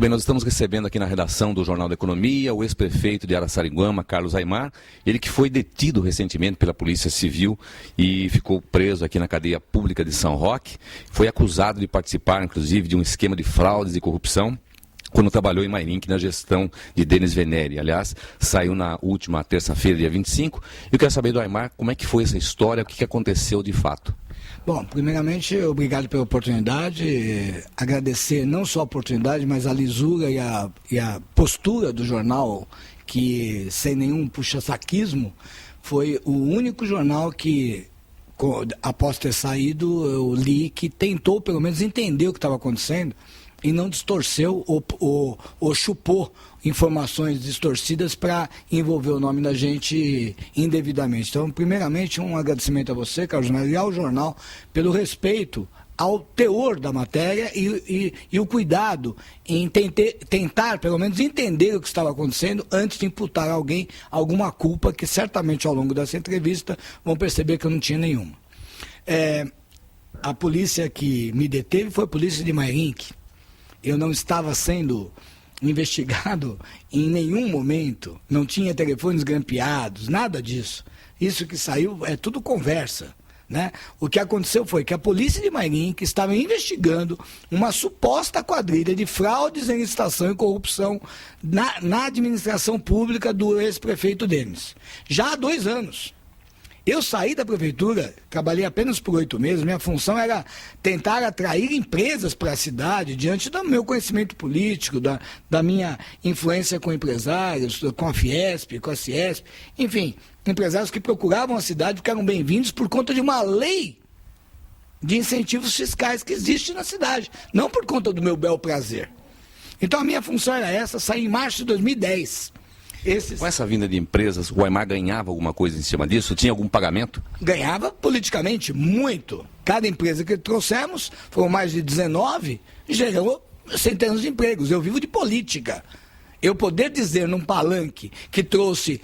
Muito bem, nós estamos recebendo aqui na redação do Jornal da Economia o ex-prefeito de Araçariguama, Carlos Aimar, ele que foi detido recentemente pela Polícia Civil e ficou preso aqui na cadeia pública de São Roque. Foi acusado de participar, inclusive, de um esquema de fraudes e corrupção quando trabalhou em Mairink na gestão de Denis Venere. Aliás, saiu na última terça-feira, dia 25. Eu quero saber do Aimar como é que foi essa história, o que aconteceu de fato. Bom, primeiramente, obrigado pela oportunidade, agradecer não só a oportunidade, mas a lisura e a postura do jornal, que sem nenhum puxa-saquismo, foi o único jornal que, após ter saído, eu li, que tentou pelo menos entender o que estava acontecendo e não distorceu ou chupou informações distorcidas para envolver o nome da gente indevidamente. Então, primeiramente, um agradecimento a você, Carlos Aimar, e ao jornal, pelo respeito ao teor da matéria e o cuidado em tentar, pelo menos, entender o que estava acontecendo antes de imputar a alguém alguma culpa, que certamente ao longo dessa entrevista vão perceber que eu não tinha nenhuma. A polícia que me deteve foi a polícia de Mairink. Eu não estava sendo investigado em nenhum momento, não tinha telefones grampeados, nada disso. Isso que saiu é tudo conversa, né? O que aconteceu foi que a polícia de Mairink estava investigando uma suposta quadrilha de fraudes em licitação e corrupção na administração pública do ex-prefeito Denis. Já há 2 anos. Eu saí da prefeitura, trabalhei apenas por 8 meses, minha função era tentar atrair empresas para a cidade, diante do meu conhecimento político, da minha influência com empresários, com a Fiesp, com a Ciesp, enfim, empresários que procuravam a cidade, ficaram bem-vindos por conta de uma lei de incentivos fiscais que existe na cidade, não por conta do meu bel prazer. Então a minha função era essa, saí em março de 2010. Com essa vinda de empresas, o Aimar ganhava alguma coisa em cima disso? Tinha algum pagamento? Ganhava politicamente muito. Cada empresa que trouxemos, foram mais de 19, gerou centenas de empregos. Eu vivo de política. Eu poder dizer num palanque que trouxe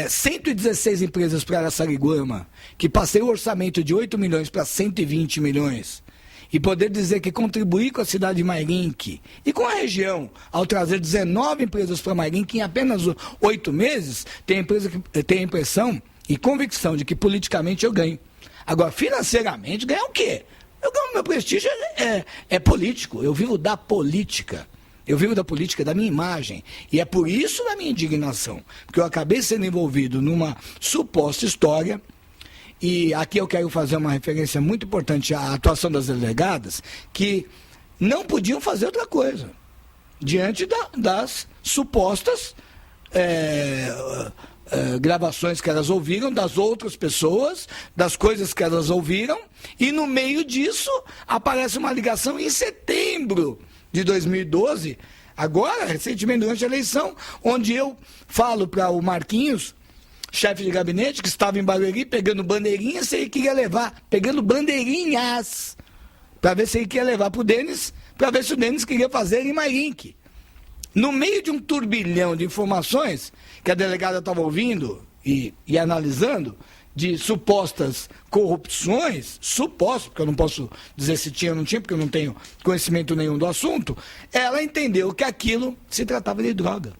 116 empresas para Araçariguama, que passei o orçamento de 8 milhões para 120 milhões, e poder dizer que contribuí com a cidade de Mairink e com a região, ao trazer 19 empresas para Mairink em apenas 8 meses, tem a impressão e convicção de que politicamente eu ganho. Agora, financeiramente, ganhar o quê? Eu ganho, meu prestígio é político, eu vivo da política. Eu vivo da política, da minha imagem. E é por isso da minha indignação, porque eu acabei sendo envolvido numa suposta história. E aqui eu quero fazer uma referência muito importante à atuação das delegadas, que não podiam fazer outra coisa, diante das supostas gravações que elas ouviram das outras pessoas, das coisas que elas ouviram, e no meio disso aparece uma ligação em setembro de 2012, agora, recentemente, durante a eleição, onde eu falo para o Marquinhos, chefe de gabinete, que estava em Barueri, pegando bandeirinhas, se ele queria levar, pegando bandeirinhas, para ver se ele queria levar para o Denis, para ver se o Denis queria fazer em Mairink. No meio de um turbilhão de informações que a delegada estava ouvindo e analisando, de supostas corrupções, porque eu não posso dizer se tinha ou não tinha, porque eu não tenho conhecimento nenhum do assunto, ela entendeu que aquilo se tratava de droga.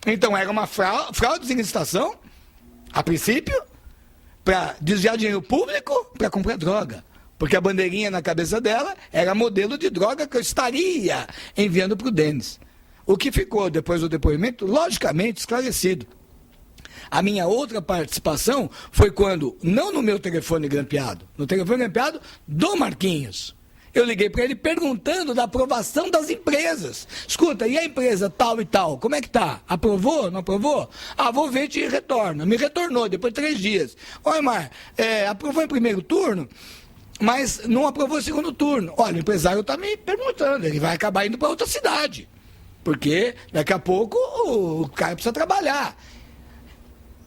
Então era uma fraude em licitação, a princípio, para desviar dinheiro público para comprar droga. Porque a bandeirinha na cabeça dela era modelo de droga que eu estaria enviando para o Denis. O que ficou depois do depoimento, logicamente, esclarecido. A minha outra participação foi quando, não no meu telefone grampeado, no telefone grampeado do Marquinhos. Eu liguei para ele perguntando da aprovação das empresas. Escuta, e a empresa tal e tal, como é que tá? Aprovou? Não aprovou? Ah, vou ver e te retorno. Me retornou depois de 3 dias. Oi, Aimar, aprovou em primeiro turno, mas não aprovou em segundo turno. Olha, o empresário está me perguntando, ele vai acabar indo para outra cidade. Porque daqui a pouco o cara precisa trabalhar.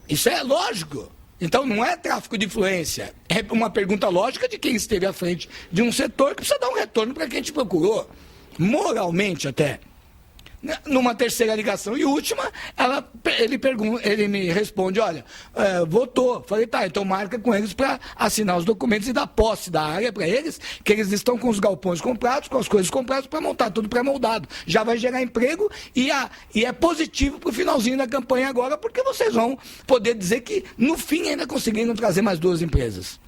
Isso é lógico. Então não é tráfico de influência, é uma pergunta lógica de quem esteve à frente de um setor que precisa dar um retorno para quem te procurou, moralmente até. Numa terceira ligação e última, ele me responde, olha, votou. Falei, tá, então marca com eles para assinar os documentos e dar posse da área para eles, que eles estão com os galpões comprados, com as coisas compradas para montar tudo pré-moldado. Já vai gerar emprego e é positivo para o finalzinho da campanha agora, porque vocês vão poder dizer que, no fim, ainda conseguiram trazer mais 2 empresas.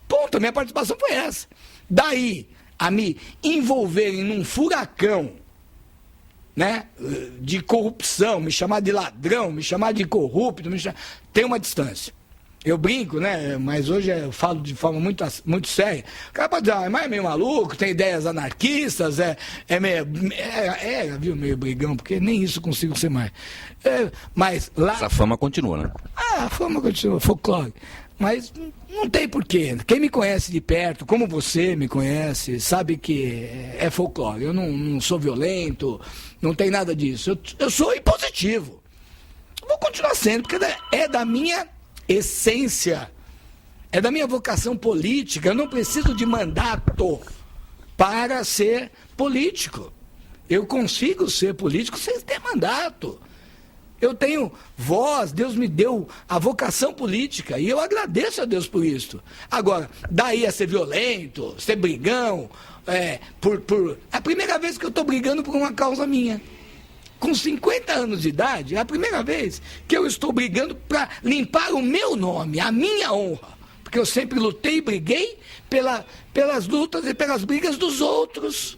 Ponto, a minha participação foi essa. Daí, a me envolverem num furacão, né, de corrupção, me chamar de ladrão, me chamar de corrupto, tem uma distância. Eu brinco, né, mas hoje eu falo de forma muito séria. O cara pode dizer, mas é meio maluco, tem ideias anarquistas, meio brigão, porque nem isso consigo ser mais. Mas lá... Essa fama continua, né? A fama continua, folclore. Mas não tem porquê. Quem me conhece de perto, como você me conhece, sabe que é folclore. Eu não sou violento, não tem nada disso. Eu sou impositivo. Vou continuar sendo, porque é da minha essência, é da minha vocação política. Eu não preciso de mandato para ser político. Eu consigo ser político sem ter mandato. Eu tenho voz, Deus me deu a vocação política e eu agradeço a Deus por isso. Agora, daí a ser violento, ser brigão, é a primeira vez que eu estou brigando por uma causa minha. Com 50 anos de idade, é a primeira vez que eu estou brigando para limpar o meu nome, a minha honra. Porque eu sempre lutei e briguei pelas lutas e pelas brigas dos outros.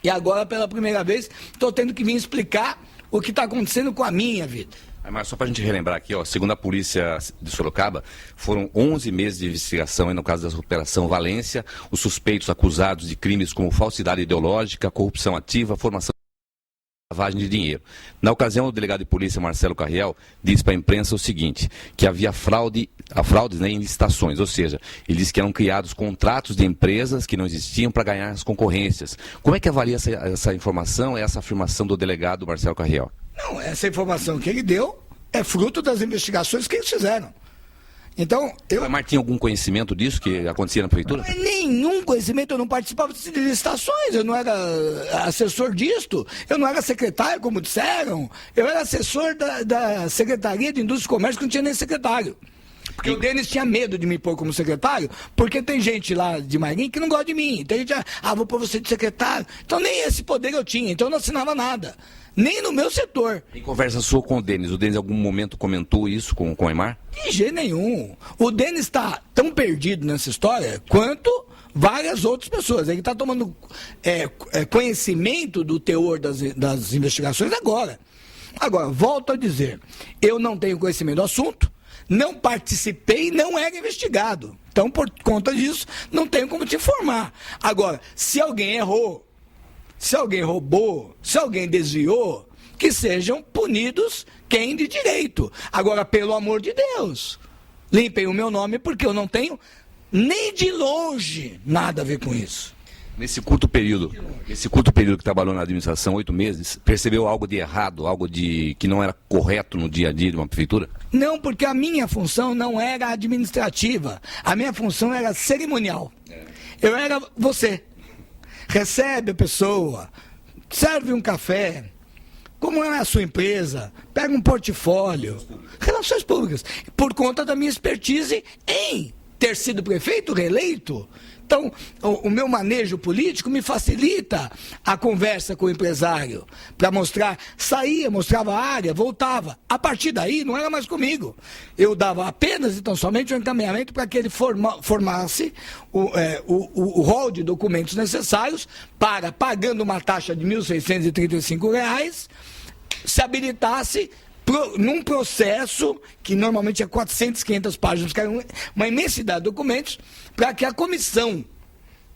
E agora, pela primeira vez, estou tendo que vir explicar o que está acontecendo com a minha vida. Mas só para a gente relembrar aqui, segundo a polícia de Sorocaba, foram 11 meses de investigação no caso da Operação Valência, os suspeitos acusados de crimes como falsidade ideológica, corrupção ativa, formação e lavagem de dinheiro. Na ocasião, o delegado de polícia, Marcelo Carriel, disse para a imprensa o seguinte, que havia fraudes, né, em licitações, ou seja, ele disse que eram criados contratos de empresas que não existiam para ganhar as concorrências. Como é que avalia essa informação, essa afirmação do delegado Marcelo Carriel? Não, essa informação que ele deu é fruto das investigações que eles fizeram. Então, Mas tinha algum conhecimento disso que acontecia na prefeitura? Nenhum conhecimento, eu não participava de licitações, eu não era assessor disto, eu não era secretário, como disseram, eu era assessor da Secretaria de Indústria e Comércio, que não tinha nem secretário. Porque o Denis tinha medo de me pôr como secretário, porque tem gente lá de Marinho que não gosta de mim. Tem gente, vou pôr você de secretário. Então nem esse poder eu tinha, então eu não assinava nada. Nem no meu setor. Em conversa sua com o Denis em algum momento comentou isso com o Aimar? De jeito nenhum. O Denis está tão perdido nessa história quanto várias outras pessoas. Ele está tomando conhecimento do teor das investigações agora. Agora, volto a dizer, eu não tenho conhecimento do assunto, não participei e não era investigado. Então, por conta disso, não tenho como te informar. Agora, se alguém errou, se alguém roubou, se alguém desviou, que sejam punidos quem de direito. Agora, pelo amor de Deus, limpem o meu nome porque eu não tenho nem de longe nada a ver com isso. Nesse curto período que trabalhou na administração, 8 meses, percebeu algo de errado, algo que não era correto no dia a dia de uma prefeitura? Não, porque a minha função não era administrativa, a minha função era cerimonial. Eu era você. Recebe a pessoa, serve um café, como é a sua empresa, pega um portfólio, relações públicas, por conta da minha expertise em ter sido prefeito reeleito. Então, o meu manejo político me facilita a conversa com o empresário, para mostrar, saía, mostrava a área, voltava. A partir daí, não era mais comigo. Eu dava apenas e tão somente um encaminhamento para que ele formasse o rol de documentos necessários para, pagando uma taxa de R$ 1.635, se habilitasse num processo que normalmente é 400, 500 páginas, que era uma imensidade de documentos, para que a comissão,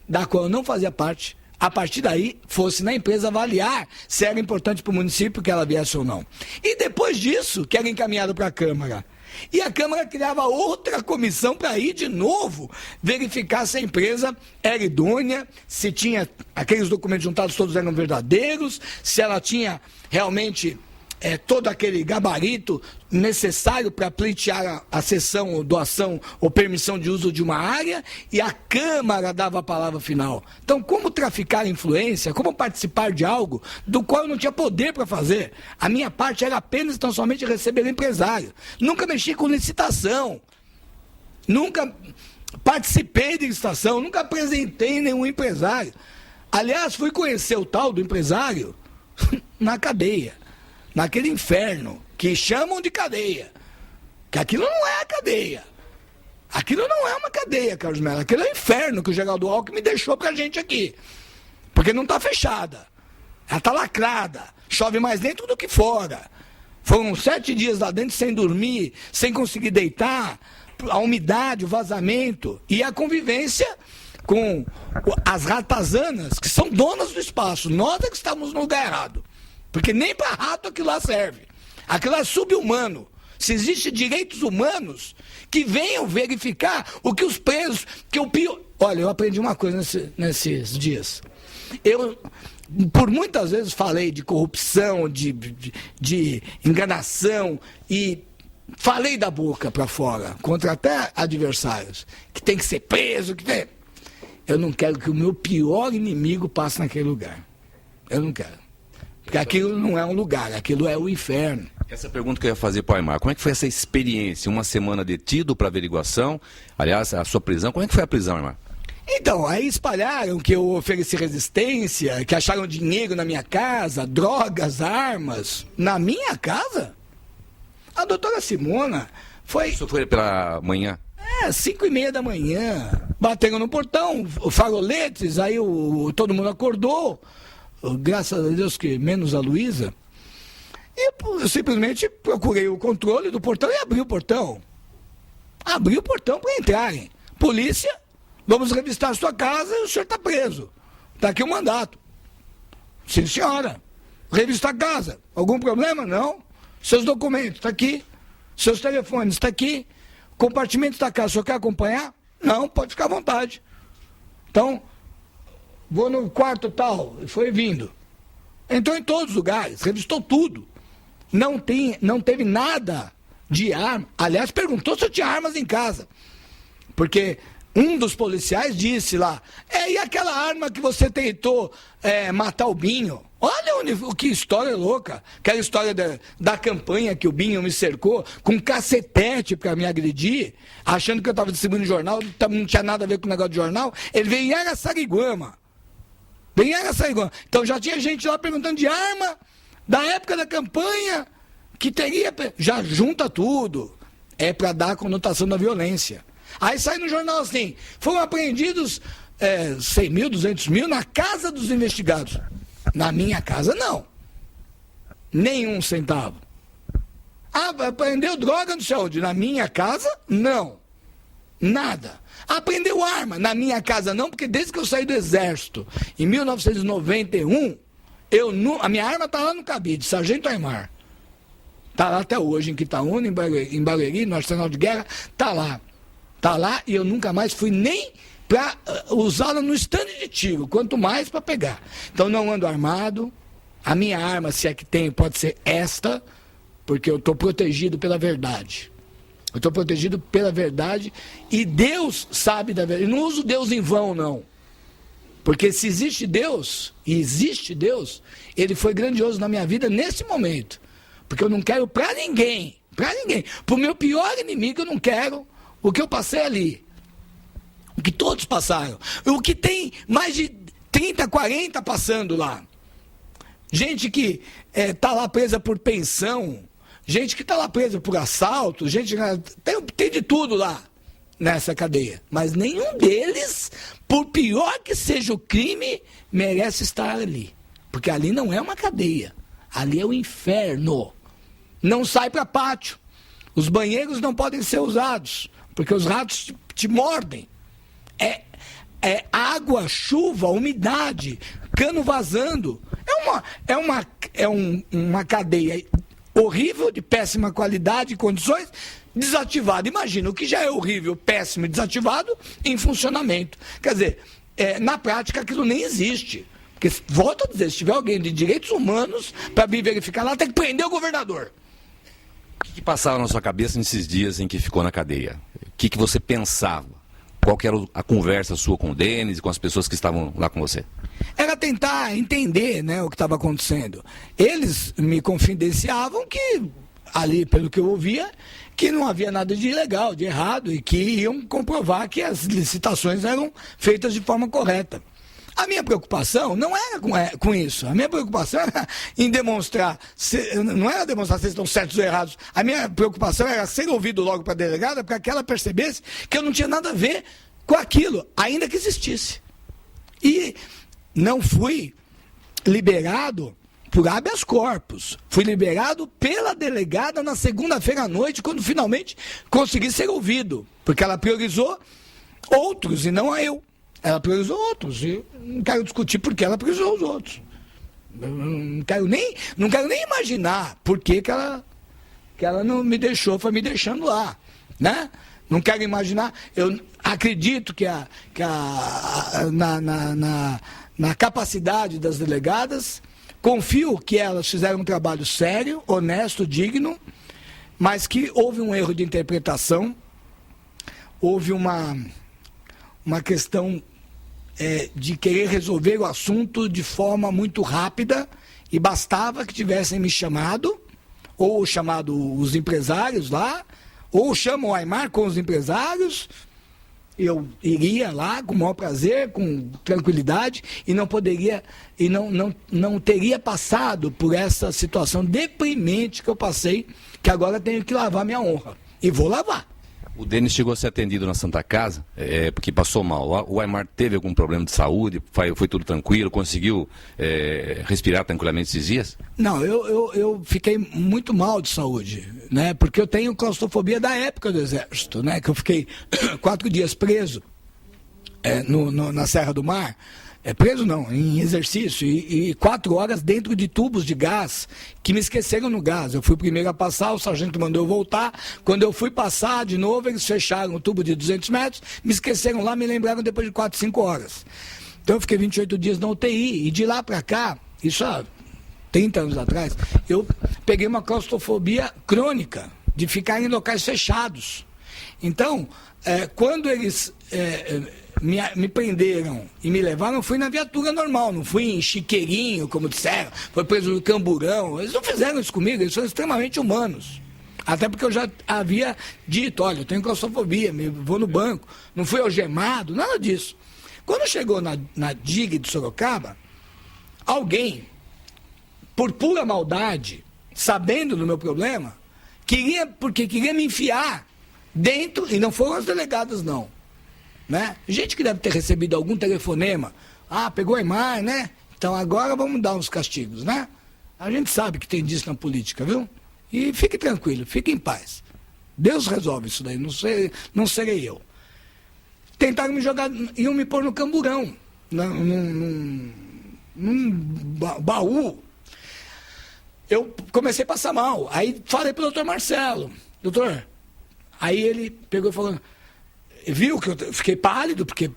da qual eu não fazia parte, a partir daí fosse na empresa avaliar se era importante para o município que ela viesse ou não. E depois disso, que era encaminhado para a Câmara. E a Câmara criava outra comissão para ir de novo verificar se a empresa era idônea, se tinha aqueles documentos juntados todos eram verdadeiros, se ela tinha realmente todo aquele gabarito necessário para pleitear a cessão, ou doação ou permissão de uso de uma área, e a Câmara dava a palavra final. Então, como traficar influência, como participar de algo do qual eu não tinha poder para fazer? A minha parte era apenas tão somente receber o empresário. Nunca mexi com licitação, nunca participei de licitação, nunca apresentei nenhum empresário. Aliás, fui conhecer o tal do empresário na cadeia, naquele inferno que chamam de cadeia, que aquilo não é a cadeia, aquilo não é uma cadeia, Carlos Mello, aquilo é o inferno que o Geraldo Alckmin deixou pra gente aqui, porque não está fechada, ela está lacrada, chove mais dentro do que fora. Foram 7 dias lá dentro sem dormir, sem conseguir deitar, a umidade, o vazamento e a convivência com as ratazanas, que são donas do espaço. Nós é que estamos no lugar errado. Porque nem para rato aquilo lá serve. Aquilo é sub-humano. Se existem direitos humanos, que venham verificar o que os presos... Olha, eu aprendi uma coisa nesses dias. Eu, por muitas vezes, falei de corrupção, de enganação e... falei da boca para fora, contra até adversários, que tem que ser preso, que tem... Eu não quero que o meu pior inimigo passe naquele lugar. Eu não quero. Porque aquilo não é um lugar, aquilo é o inferno. Essa pergunta que eu ia fazer para o Aymar, como é que foi essa experiência? Uma semana detido para averiguação, aliás, a sua prisão, como é que foi a prisão, Aymar? Então, aí espalharam que eu ofereci resistência, que acharam dinheiro na minha casa, drogas, armas. Na minha casa? A doutora Simona foi... Isso foi pela manhã? 5h30 da manhã. Bateram no portão, faroletes, aí todo mundo acordou. Graças a Deus que menos a Luísa. E eu simplesmente procurei o controle do portão e abri o portão. Abri o portão para entrarem. Polícia, vamos revistar a sua casa e o senhor está preso. Está aqui o mandato. Sim, senhora. Revistar a casa. Algum problema? Não. Seus documentos, está aqui. Seus telefones, está aqui. Compartimento da casa, o senhor quer acompanhar? Não, pode ficar à vontade. Então, vou no quarto tal, foi vindo. Entrou em todos os lugares, revistou tudo. Não teve nada de arma. Aliás, perguntou se eu tinha armas em casa. Porque um dos policiais disse lá, e aquela arma que você tentou matar o Binho? Olha que história louca. Aquela história da campanha que o Binho me cercou com um cacetete para me agredir, achando que eu estava distribuindo jornal, não tinha nada a ver com o negócio de jornal. Ele veio em Araçariguama. Então já tinha gente lá perguntando de arma, da época da campanha, que teria... Já junta tudo. É para dar a conotação da violência. Aí sai no jornal assim, foram apreendidos 100 mil, 200 mil na casa dos investigados. Na minha casa, não. Nenhum centavo. Apreendeu droga no saúde. Na minha casa, não. Nada. Apreendeu arma. Na minha casa, não, porque desde que eu saí do Exército, em 1991, a minha arma está lá no cabide, Sargento Aymar. Está lá até hoje, em Quitaúna, em Barueri, no Arsenal de Guerra, está lá. Está lá e eu nunca mais fui nem para usá-la no estande de tiro, quanto mais para pegar. Então não ando armado, a minha arma, se é que tem, pode ser esta, porque eu estou protegido pela verdade. Eu estou protegido pela verdade e Deus sabe da verdade. Eu não uso Deus em vão, não. Porque se existe Deus, e existe Deus, Ele foi grandioso na minha vida nesse momento. Porque eu não quero para ninguém. Para o meu pior inimigo eu não quero o que eu passei ali. O que todos passaram. O que tem mais de 30, 40 passando lá. Gente que está lá presa por pensão. Gente que está lá presa por assalto. Gente tem de tudo lá nessa cadeia. Mas nenhum deles, por pior que seja o crime, merece estar ali. Porque ali não é uma cadeia. Ali é o inferno. Não sai para pátio. Os banheiros não podem ser usados. Porque os ratos te mordem. Água, chuva, umidade, cano vazando. É uma cadeia horrível, de péssima qualidade e condições, desativada. Imagina, o que já é horrível, péssimo e desativado, em funcionamento. Quer dizer, na prática aquilo nem existe. Porque, volto a dizer, se tiver alguém de direitos humanos para vir verificar lá, tem que prender o governador. O que passava na sua cabeça nesses dias em que ficou na cadeia? O que você pensava? Qual que era a conversa sua com o Denis e com as pessoas que estavam lá com você? Era tentar entender, né, o que estava acontecendo. Eles me confidenciavam que, ali, pelo que eu ouvia, que não havia nada de ilegal, de errado, e que iam comprovar que as licitações eram feitas de forma correta. A minha preocupação não era com isso. A minha preocupação era em demonstrar, não era demonstrar se eles estão certos ou errados. A minha preocupação era ser ouvido logo para a delegada, para que ela percebesse que eu não tinha nada a ver com aquilo, ainda que existisse. E não fui liberado por habeas corpus. Fui liberado pela delegada na segunda-feira à noite, quando finalmente consegui ser ouvido. Porque ela priorizou outros e não eu. Ela priorizou outros, e não quero discutir por que ela priorizou os outros. Não quero nem imaginar por que ela não me deixou, foi me deixando lá, né? Não quero imaginar, eu acredito que na capacidade das delegadas, confio que elas fizeram um trabalho sério, honesto, digno, mas que houve um erro de interpretação, houve uma questão de querer resolver o assunto de forma muito rápida, e bastava que tivessem me chamado, ou chamado os empresários lá, ou chamam o Aimar com os empresários, eu iria lá com o maior prazer, com tranquilidade, e não poderia, e não teria passado por essa situação deprimente que eu passei, que agora tenho que lavar minha honra. E vou lavar. O Denis chegou a ser atendido na Santa Casa, porque passou mal. O Aimar teve algum problema de saúde? Foi tudo tranquilo? Conseguiu respirar tranquilamente esses dias? Não, eu fiquei muito mal de saúde, né? Porque eu tenho claustrofobia da época do Exército, né? Que eu fiquei 4 dias preso na Serra do Mar. Preso não, em exercício, e 4 horas dentro de tubos de gás, que me esqueceram no gás. Eu fui o primeiro a passar, o sargento mandou eu voltar. Quando eu fui passar de novo, eles fecharam o tubo de 200 metros, me esqueceram lá, me lembraram depois de 4, 5 horas. Então eu fiquei 28 dias na UTI, e de lá para cá, isso há 30 anos atrás, eu peguei uma claustrofobia crônica, de ficar em locais fechados. Então, quando eles me prenderam e me levaram, eu fui na viatura normal, não fui em chiqueirinho, como disseram, foi preso no camburão. Eles não fizeram isso comigo, eles são extremamente humanos. Até porque eu já havia dito, olha, eu tenho claustrofobia, vou no banco, não fui algemado, nada disso. Quando chegou na DIG de Sorocaba, alguém, por pura maldade, sabendo do meu problema, porque queria me enfiar dentro, e não foram as delegadas não, né? Gente que deve ter recebido algum telefonema, pegou Aimar, né? Então agora vamos dar uns castigos, né? A gente sabe que tem disso na política, viu? E fique tranquilo, fique em paz. Deus resolve isso daí, não serei eu. Tentaram me jogar, iam me pôr no camburão, num baú. Eu comecei a passar mal, aí falei pro doutor Marcelo, doutor, aí ele pegou e falou, viu que eu fiquei pálido, porque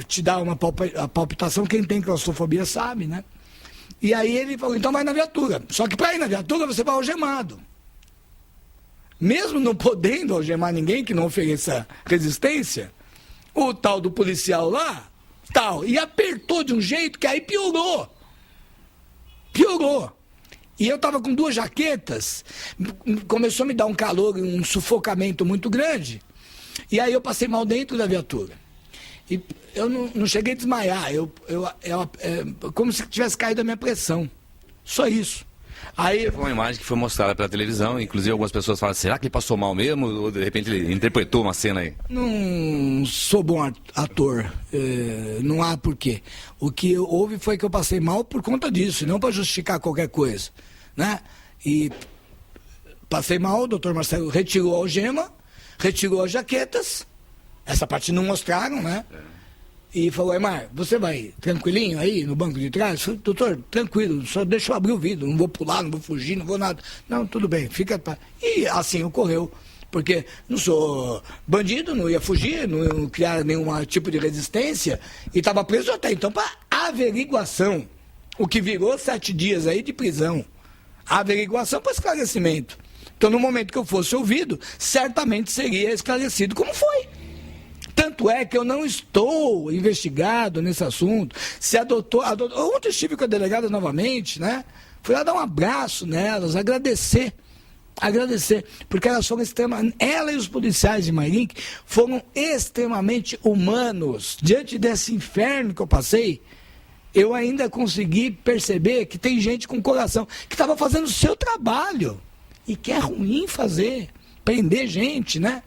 te dá uma palpitação, quem tem claustrofobia sabe, né? E aí ele falou, então vai na viatura. Só que para ir na viatura você vai algemado. Mesmo não podendo algemar ninguém que não ofereça resistência, o tal do policial lá, e apertou de um jeito que aí piorou. E eu estava com 2 jaquetas, começou a me dar um calor, um sufocamento muito grande, e aí eu passei mal dentro da viatura. E eu não cheguei a desmaiar, como se tivesse caído a minha pressão. Só isso. Aí, foi uma imagem que foi mostrada pela televisão, inclusive algumas pessoas falam, será que ele passou mal mesmo? Ou de repente ele interpretou uma cena aí? Não sou bom ator, não há porquê. O que houve foi que eu passei mal por conta disso, não para justificar qualquer coisa, né? E passei mal, o doutor Marcelo retirou a algema, retirou as jaquetas, essa parte não mostraram, né? E falou, Aimar, você vai tranquilinho aí no banco de trás? Eu falei, doutor, tranquilo, só deixa eu abrir o vidro, não vou pular, não vou fugir, não vou nada. Não, tudo bem, fica... E assim ocorreu, porque não sou bandido, não ia fugir, não ia criar nenhum tipo de resistência, e estava preso até então para averiguação, o que virou 7 dias aí de prisão. A averiguação para esclarecimento. Então, no momento que eu fosse ouvido, certamente seria esclarecido como foi. Tanto é que eu não estou investigado nesse assunto. Se ontem estive com a delegada novamente, né? Fui lá dar um abraço nelas, agradecer, porque elas foram ela e os policiais de Mairink foram extremamente humanos. Diante desse inferno que eu passei, eu ainda consegui perceber que tem gente com coração que estava fazendo o seu trabalho e que é ruim fazer, prender gente, né?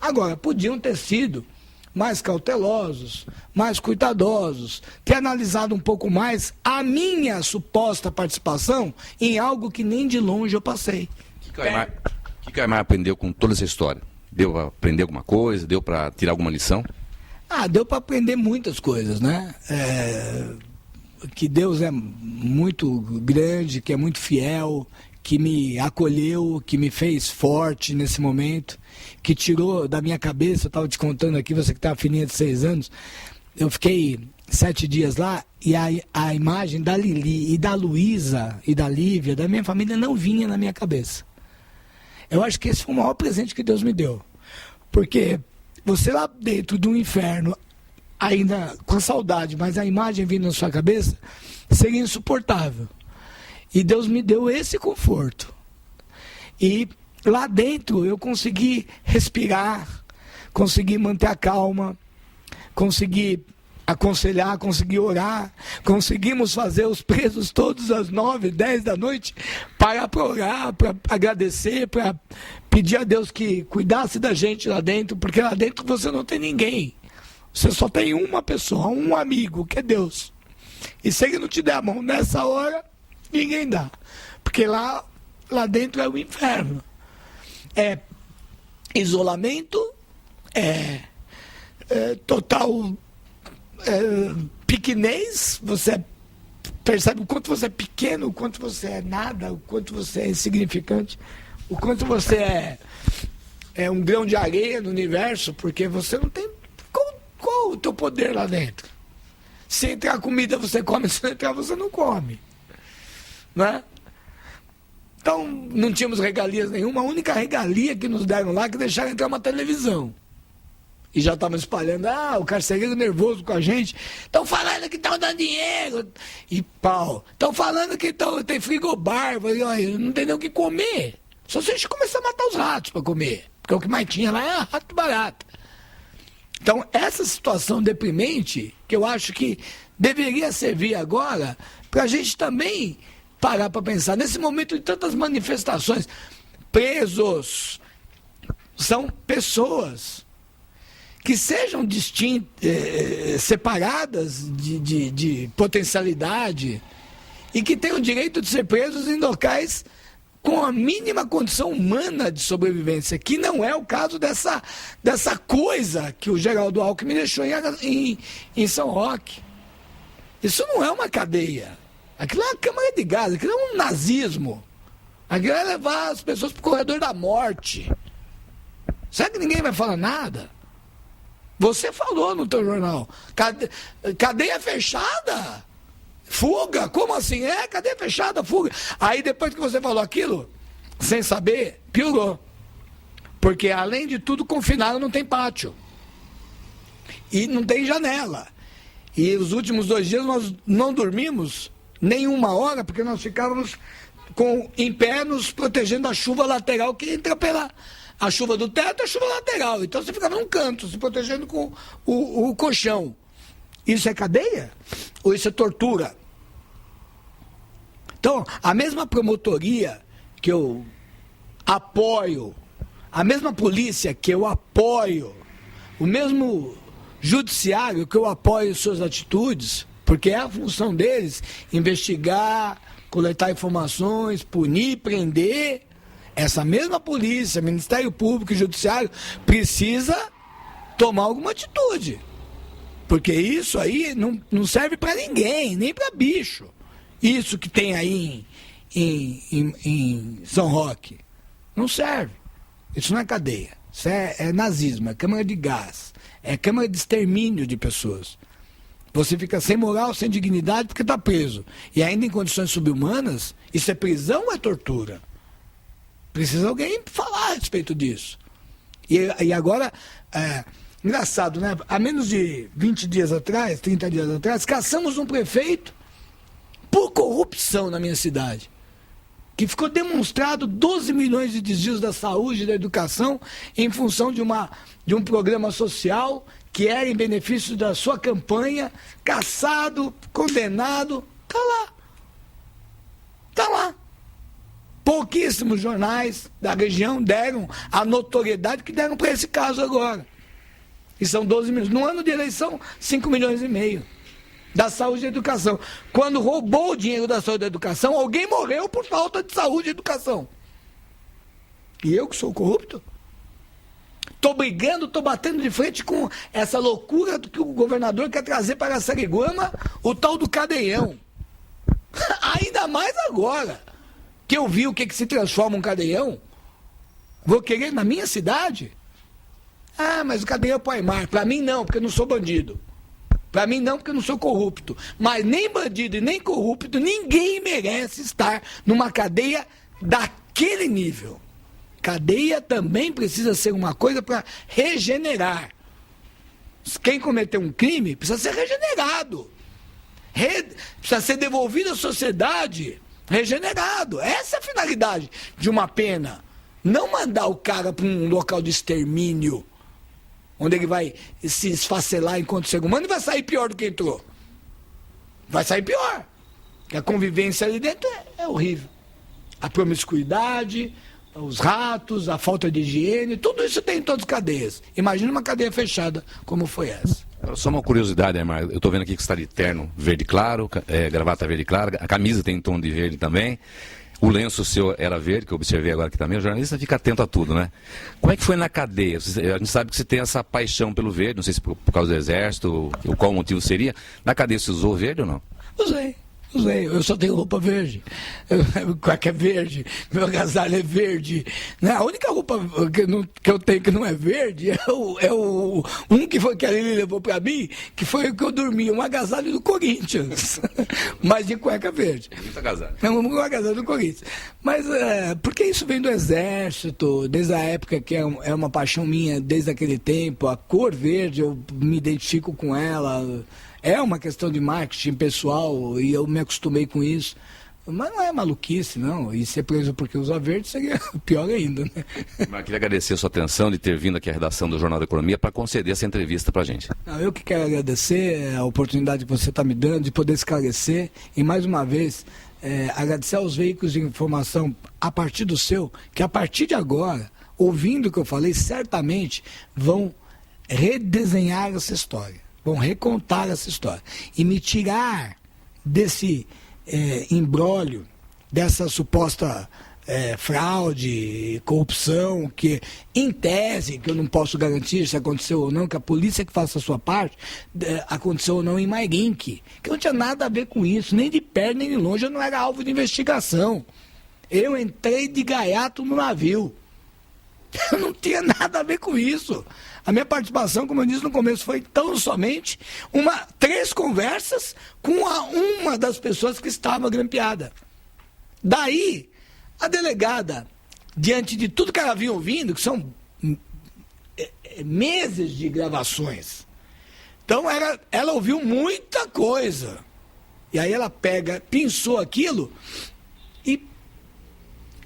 Agora, podiam ter sido mais cautelosos, mais cuidadosos, ter analisado um pouco mais a minha suposta participação em algo que nem de longe eu passei. O que Aymar aprendeu com toda essa história? Deu para aprender alguma coisa? Deu para tirar alguma lição? Deu para aprender muitas coisas, né? Que Deus é muito grande, que é muito fiel, que me acolheu, que me fez forte nesse momento, que tirou da minha cabeça, eu estava te contando aqui, você que tem uma filhinha de 6 anos, eu fiquei 7 dias lá e a imagem da Lili e da Luísa e da Lívia, da minha família, não vinha na minha cabeça. Eu acho que esse foi o maior presente que Deus me deu, porque você lá dentro do inferno, ainda com saudade, mas a imagem vindo na sua cabeça, seria insuportável. E Deus me deu esse conforto. E lá dentro eu consegui respirar, consegui manter a calma, consegui aconselhar, consegui orar, conseguimos fazer os presos todos às 9, 10 da noite para orar, para agradecer, para pedir a Deus que cuidasse da gente lá dentro, porque lá dentro você não tem ninguém. Você só tem uma pessoa, um amigo, que é Deus. E se Ele não te der a mão nessa hora, ninguém dá. Porque lá dentro é o inferno. É isolamento, total pequenez. Você percebe o quanto você é pequeno, o quanto você é nada, o quanto você é insignificante, o quanto você é um grão de areia no universo, porque você não tem... Qual o teu poder lá dentro? Se entrar comida, você come. Se não entrar, você não come. Né? Então, não tínhamos regalias nenhuma. A única regalia que nos deram lá é que deixaram entrar uma televisão. E já estavam espalhando, o carcereiro nervoso com a gente. Estão falando que estão dando dinheiro. E pau. Estão falando que tem frigobar. Não tem nem o que comer. Só se a gente começar a matar os ratos para comer. Porque o que mais tinha lá é rato barato. Então, essa situação deprimente, que eu acho que deveria servir agora para a gente também parar para pensar. Nesse momento de tantas manifestações, presos são pessoas que sejam separadas de potencialidade e que tenham o direito de ser presos em locais com a mínima condição humana de sobrevivência, que não é o caso dessa coisa que o Geraldo Alckmin deixou em São Roque. Isso não é uma cadeia. Aquilo é uma câmara de gás, aquilo é um nazismo. Aquilo é levar as pessoas para o corredor da morte. Será que ninguém vai falar nada? Você falou no teu jornal. Cadeia fechada? Fuga? Como assim? Cadeia fechada, fuga. Aí depois que você falou aquilo, sem saber, piorou. Porque além de tudo, confinado não tem pátio. E não tem janela. E os últimos 2 dias nós não dormimos nem 1 hora, porque nós ficávamos em pé nos protegendo da chuva lateral que entra a chuva do teto e a chuva lateral. Então você ficava num canto, se protegendo com o colchão. Isso é cadeia? Ou isso é tortura? Então, a mesma promotoria que eu apoio, a mesma polícia que eu apoio, o mesmo judiciário que eu apoio suas atitudes, porque é a função deles investigar, coletar informações, punir, prender, essa mesma polícia, Ministério Público e Judiciário precisa tomar alguma atitude. Porque isso aí não serve para ninguém, nem para bicho. Isso que tem aí em São Roque. Não serve. Isso não é cadeia. Isso é nazismo, é câmara de gás. É câmara de extermínio de pessoas. Você fica sem moral, sem dignidade, porque está preso. E ainda em condições subhumanas, isso é prisão ou é tortura? Precisa alguém falar a respeito disso. E agora, engraçado, né? Há menos de 20 dias atrás, 30 dias atrás, caçamos um prefeito por corrupção na minha cidade. Que ficou demonstrado 12 milhões de desvios da saúde e da educação em função de um programa social que era em benefício da sua campanha, caçado, condenado, está lá. Está lá. Pouquíssimos jornais da região deram a notoriedade que deram para esse caso agora. E são 12 milhões. No ano de eleição, 5 milhões e meio. Da saúde e educação. Quando roubou o dinheiro da saúde e da educação, alguém morreu por falta de saúde e educação. E eu que sou corrupto? Estou brigando, estou batendo de frente com essa loucura que o governador quer trazer para Araçariguama, o tal do cadeião. Ainda mais agora, que eu vi o que se transforma um cadeião. Vou querer na minha cidade? Ah, mas o cadeião é para o Aimar. Para mim não, porque eu não sou bandido. Para mim não, porque eu não sou corrupto. Mas nem bandido e nem corrupto, ninguém merece estar numa cadeia daquele nível. Cadeia também precisa ser uma coisa para regenerar. Quem cometeu um crime precisa ser regenerado. Precisa ser devolvido à sociedade regenerado. Essa é a finalidade de uma pena. Não mandar o cara para um local de extermínio, onde ele vai se esfacelar enquanto ser humano e vai sair pior do que entrou. Vai sair pior. Porque a convivência ali dentro é horrível. A promiscuidade, os ratos, a falta de higiene, tudo isso tem em todas as cadeias. Imagina uma cadeia fechada como foi essa. Só uma curiosidade, Aimar, eu estou vendo aqui que você está de terno verde claro, gravata verde claro, a camisa tem tom de verde também, o lenço seu era verde, que eu observei agora aqui também, o jornalista fica atento a tudo, né? Como é que foi na cadeia? A gente sabe que você tem essa paixão pelo verde, não sei se por causa do exército, ou qual o motivo seria. Na cadeia você usou verde ou não? Usei. Eu só tenho roupa verde, cueca é verde, meu agasalho é verde. A única roupa que eu tenho que não é verde um que a Lili levou para mim, que foi o que eu dormi, um agasalho do Corinthians, mas de cueca verde. Muito agasalho. Um agasalho do Corinthians. Mas porque isso vem do exército, desde a época que é uma paixão minha, desde aquele tempo, a cor verde, eu me identifico com ela. É uma questão de marketing pessoal e eu me acostumei com isso. Mas não é maluquice, não. E ser preso porque usa verde seria pior ainda, né? Mas queria agradecer a sua atenção de ter vindo aqui à redação do Jornal da Economia para conceder essa entrevista para a gente. Não, eu que quero agradecer a oportunidade que você está me dando de poder esclarecer e, mais uma vez, agradecer aos veículos de informação a partir do seu, que a partir de agora, ouvindo o que eu falei, certamente vão redesenhar essa história. Vão recontar essa história e me tirar desse imbróglio, dessa suposta fraude, corrupção, que em tese, que eu não posso garantir se aconteceu ou não, que a polícia que faça a sua parte, aconteceu ou não em Mairink, que não tinha nada a ver com isso, nem de perto nem de longe, eu não era alvo de investigação. Eu entrei de gaiato no navio. Eu não tinha nada a ver com isso. A minha participação, como eu disse no começo, foi tão somente 3 conversas com uma das pessoas que estava grampeada. Daí, a delegada, diante de tudo que ela vinha ouvindo, que são meses de gravações, então ela ouviu muita coisa. E aí ela pensou aquilo e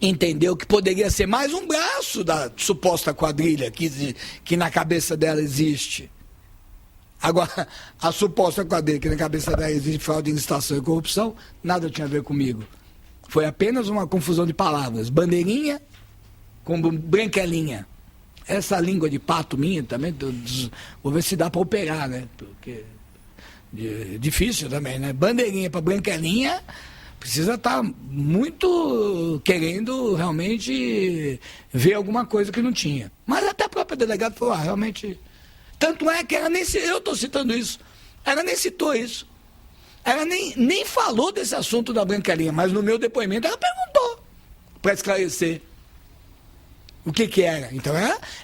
entendeu que poderia ser mais um braço da suposta quadrilha que na cabeça dela existe. Agora, a suposta quadrilha que na cabeça dela existe fraude, licitação e corrupção, nada tinha a ver comigo. Foi apenas uma confusão de palavras. Bandeirinha com branquelinha. Essa língua de pato minha também, vou ver se dá para operar, né? Porque difícil também, né? Bandeirinha para branquelinha, precisa estar muito querendo realmente ver alguma coisa que não tinha. Mas até a própria delegada falou, realmente... Tanto é que ela nem... Eu estou citando isso. Ela nem citou isso. Ela nem falou desse assunto da branquelinha, mas no meu depoimento ela perguntou para esclarecer o que era. Então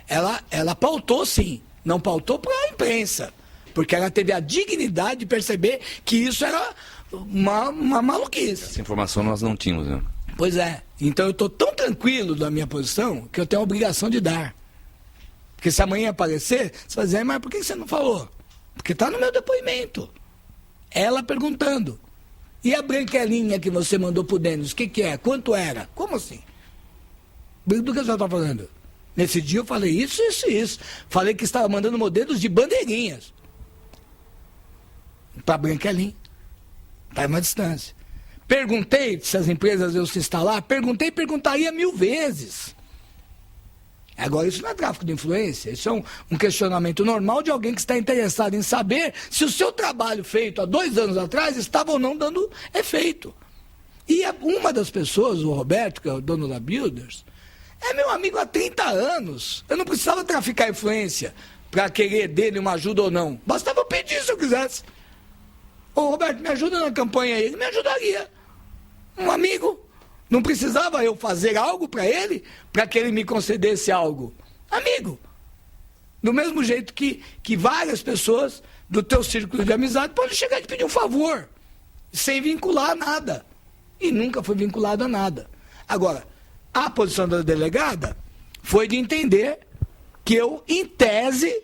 ela pautou sim. Não pautou para a imprensa. porque ela teve a dignidade de perceber que isso era uma maluquice. Essa informação nós não tínhamos, né? Pois é. Então eu estou tão tranquilo da minha posição que eu tenho a obrigação de dar. Porque se amanhã aparecer, você vai dizer, mas por que você não falou? Porque está no meu depoimento. Ela perguntando. E a branquelinha que você mandou pro Denis, o que é? Quanto era? Como assim? Do que você está falando? Nesse dia eu falei isso. Falei que estava mandando modelos de bandeirinhas. Para a branquelinha. Está uma distância. Perguntei se as empresas iam se instalar. Perguntei e perguntaria 1000 vezes. Agora, isso não é tráfico de influência, isso é um questionamento normal de alguém que está interessado em saber se o seu trabalho feito há 2 anos atrás estava ou não dando efeito. E uma das pessoas, o Roberto, que é o dono da Builders, é meu amigo há 30 anos. Eu não precisava traficar influência para querer dele uma ajuda ou não. Bastava eu pedir se eu quisesse. Ô Roberto, me ajuda na campanha aí. Ele me ajudaria. Um amigo. Não precisava eu fazer algo para ele, para que ele me concedesse algo. Amigo. Do mesmo jeito que várias pessoas do teu círculo de amizade podem chegar e te pedir um favor, sem vincular a nada. E nunca foi vinculado a nada. Agora, a posição da delegada foi de entender que eu, em tese,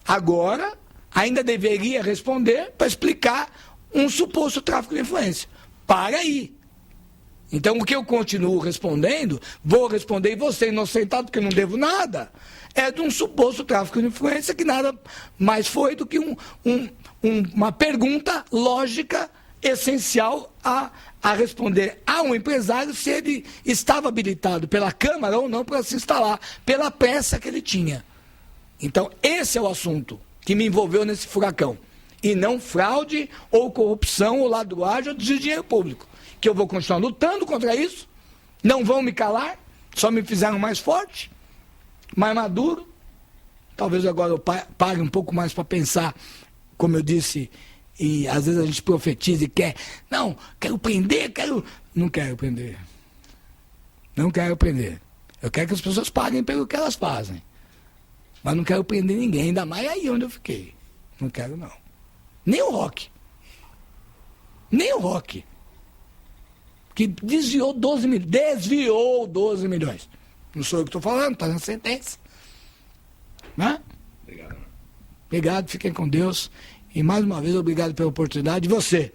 agora, ainda deveria responder para explicar um suposto tráfico de influência. Para aí. Então, o que eu continuo respondendo, vou responder e vou ser inocentado porque não devo nada, é de um suposto tráfico de influência que nada mais foi do que uma pergunta lógica, essencial a responder a um empresário se ele estava habilitado pela Câmara ou não para se instalar, pela pressa que ele tinha. Então, esse é o assunto que me envolveu nesse furacão. E não fraude ou corrupção ou ladruagem ou desvio de dinheiro público. Que eu vou continuar lutando contra isso, não vão me calar, só me fizeram mais forte, mais maduro. Talvez agora eu pare um pouco mais para pensar, como eu disse, e às vezes a gente profetiza e quer, não, quero prender, não quero prender. Não quero prender. Eu quero que as pessoas paguem pelo que elas fazem. Mas não quero prender ninguém, ainda mais aí onde eu fiquei. Não quero não. Nem o Roque. Nem o Roque. Que desviou 12 milhões. Não sou eu que estou falando, está na sentença. Né? Obrigado. Obrigado, fiquem com Deus. E mais uma vez, obrigado pela oportunidade. E você,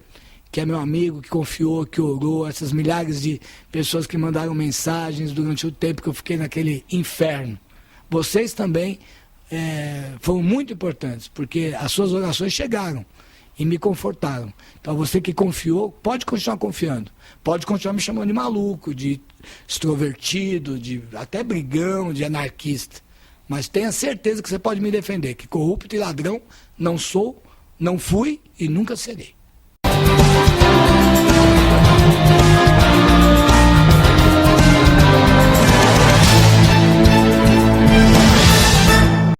que é meu amigo, que confiou, que orou, essas milhares de pessoas que mandaram mensagens durante o tempo que eu fiquei naquele inferno. Vocês também foram muito importantes, porque as suas orações chegaram e me confortaram. Então você que confiou, pode continuar confiando. Pode continuar me chamando de maluco, de extrovertido, de até brigão, de anarquista. Mas tenha certeza que você pode me defender, que corrupto e ladrão não sou, não fui e nunca serei.